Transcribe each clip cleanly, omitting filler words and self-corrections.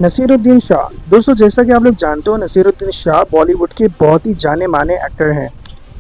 नसीरुद्दीन शाह। दोस्तों जैसा कि आप लोग जानते हो, नसीरुद्दीन शाह बॉलीवुड के बहुत ही जाने माने एक्टर हैं।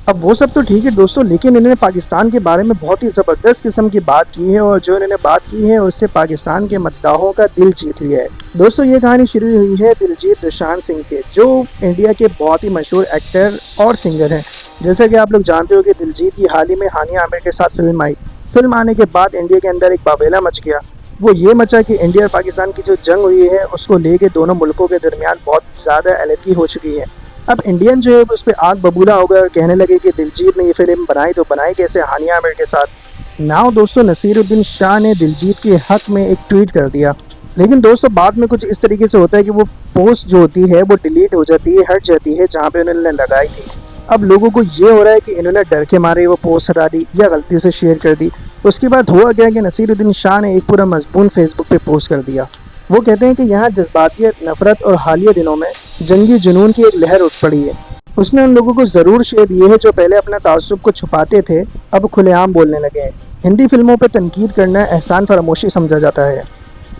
अब वो सब तो ठीक है दोस्तों, लेकिन इन्होंने पाकिस्तान के बारे में बहुत ही ज़बरदस्त किस्म की बात की है, और जो इन्होंने बात की है उससे पाकिस्तान के मद्दाहों का दिल जीत लिया है। दोस्तों ये कहानी शुरू हुई है दिलजीत दोसांझ सिंह के, जो इंडिया के बहुत ही मशहूर एक्टर और सिंगर हैं। जैसा कि आप लोग जानते हो कि दिलजीत की हाल ही में हानिया आमिर के साथ फिल्म आई। फिल्म आने के बाद इंडिया के अंदर एक बावेला मच गया। वो ये मचा कि इंडिया और पाकिस्तान की जो जंग हुई है उसको लेके दोनों मुल्कों के दरमियान बहुत ज़्यादा एलर्जी हो चुकी है। अब इंडियन जो है उस पर आग बबूला हो गया और कहने लगे कि दिलजीत ने ये फिल्म बनाई तो बनाई कैसे हानिया आमिर के साथ। नाउ दोस्तों नसीरुद्दीन शाह ने दिलजीत के हक में एक ट्वीट कर दिया, लेकिन दोस्तों बाद में कुछ इस तरीके से होता है कि वो पोस्ट जो होती है वो डिलीट हो जाती है, हट जाती है जहाँ पे उन्होंने लगाई थी। अब लोगों को ये हो रहा है कि इन्होंने डर के मारे वो पोस्ट हटा दी या गलती से शेयर कर दी। उसके बाद हुआ गया कि नसीरुद्दीन शाह ने एक पूरा मजमून फेसबुक पे पोस्ट कर दिया। वो कहते हैं कि यहाँ जज्बातियत, नफरत और हालिया दिनों में जंगी जुनून की एक लहर उठ पड़ी है। उसने उन लोगों को ज़रूर शेयर दिए है जो पहले अपना तासुब को छुपाते थे, अब खुलेआम बोलने लगे हैं। हिंदी फिल्मों पर तनकीद करना एहसान फरामोशी समझा जाता है।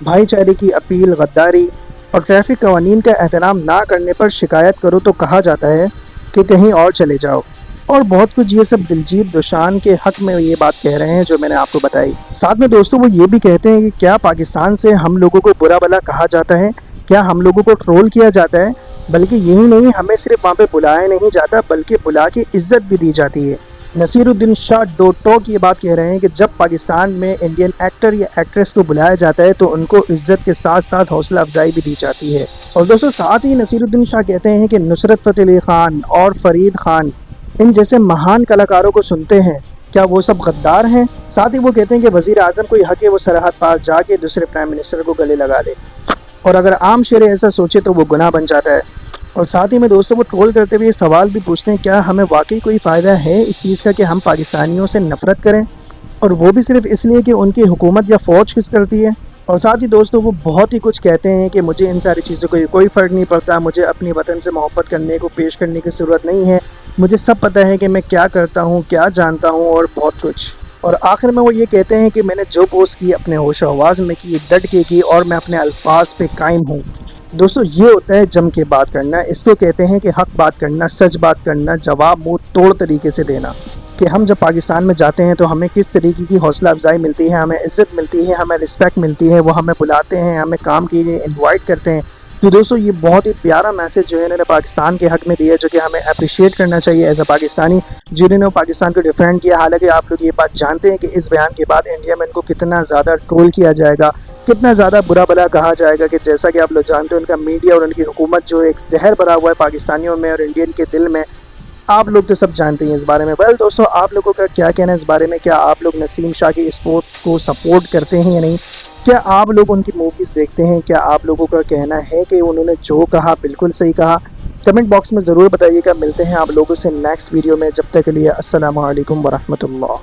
भाईचारे की अपील, गद्दारी और ट्रैफिक कवानीन का एहतराम ना करने पर शिकायत करो तो कहा जाता है कि कहीं और चले जाओ, और बहुत कुछ। ये सब दिलजीत दोसांझ के हक में ये बात कह रहे हैं जो मैंने आपको बताई। साथ में दोस्तों वो ये भी कहते हैं कि क्या पाकिस्तान से हम लोगों को बुरा भला कहा जाता है, क्या हम लोगों को ट्रोल किया जाता है, बल्कि यही नहीं, हमें सिर्फ वहाँ पे बुलाया नहीं जाता बल्कि बुला के इज्जत भी दी जाती है। नसीरुद्दीन शाह डोटॉक ये बात कह रहे हैं कि जब पाकिस्तान में इंडियन एक्टर या एक्ट्रेस को बुलाया जाता है तो उनको इज्जत के साथ साथ हौसला अफजाई भी दी जाती है। और दोस्तों साथ ही नसीरुद्दीन शाह कहते हैं कि नुसरत फ़तेह अली खान और फरीद खान इन जैसे महान कलाकारों को सुनते हैं, क्या वो सब गद्दार हैं? साथ ही वो कहते हैं कि वज़ीर आज़म को हक है वो सरहद पार जाके दूसरे प्राइम मिनिस्टर को गले लगा ले, और अगर आम शेर ऐसा सोचे तो वो गुनाह बन जाता है। और साथ ही में दोस्तों वो ट्रोल करते हुए सवाल भी पूछते हैं, क्या हमें वाकई कोई फ़ायदा है इस चीज़ का कि हम पाकिस्तानियों से नफ़रत करें, और वो भी सिर्फ इसलिए कि उनकी हुकूमत या फ़ौज कुछ करती है। और साथ ही दोस्तों वो बहुत ही कुछ कहते हैं कि मुझे इन सारी चीज़ों को कोई फ़र्क नहीं पड़ता, मुझे अपनी वतन से मोहब्बत करने को पेश करने की ज़रूरत नहीं है, मुझे सब पता है कि मैं क्या करता हूँ, क्या जानता हूँ, और बहुत कुछ। और आखिर में वो ये कहते हैं कि मैंने जो पोस्ट की अपने होश आवाज़ में की, डट के की, और मैं अपने अल्फाज पे कायम हूँ। दोस्तों ये होता है जम के बात करना, इसको कहते हैं कि हक बात करना, सच बात करना, जवाब मुँह तोड़ तरीके से देना। कि हम जब पाकिस्तान में जाते हैं तो हमें किस तरीके की हौसला अफजाई मिलती है, हमें इज़्ज़त मिलती है, हमें रिस्पेक्ट मिलती है, वो हमें बुलाते हैं, हमें काम के लिए इन्वाइट करते हैं। तो दोस्तों ये बहुत ही प्यारा मैसेज जो है इन्होंने पाकिस्तान के हक़ में दिया है, जो कि हमें अप्रिशिएट करना चाहिए एज़ अ पाकिस्तानी जिन्होंने पाकिस्तान को डिफेंड किया। हालांकि आप लोग ये बात जानते हैं कि इस बयान के बाद इंडिया में इनको कितना ज़्यादा ट्रोल किया जाएगा, कितना ज़्यादा बुरा भला कहा जाएगा, कि जैसा कि आप लोग जानते हैं उनका मीडिया और उनकी हुकूमत जो एक जहर भरा हुआ है पाकिस्तानियों में और इंडियन के दिल में। आप लोग तो सब जानते हैं इस बारे में। वेल दोस्तों आप लोगों का क्या कहना है इस बारे में? क्या आप लोग नसीम शाह की स्पोर्ट को सपोर्ट करते हैं या नहीं? क्या आप लोग उनकी मूवीज़ देखते हैं? क्या आप लोगों का कहना है कि उन्होंने जो कहा बिल्कुल सही कहा? कमेंट बॉक्स में ज़रूर बताइएगा। मिलते हैं आप लोगों से नेक्स्ट वीडियो में, जब तक के लिए अस्सलामु अलैकुम वरहमतुल्लाह।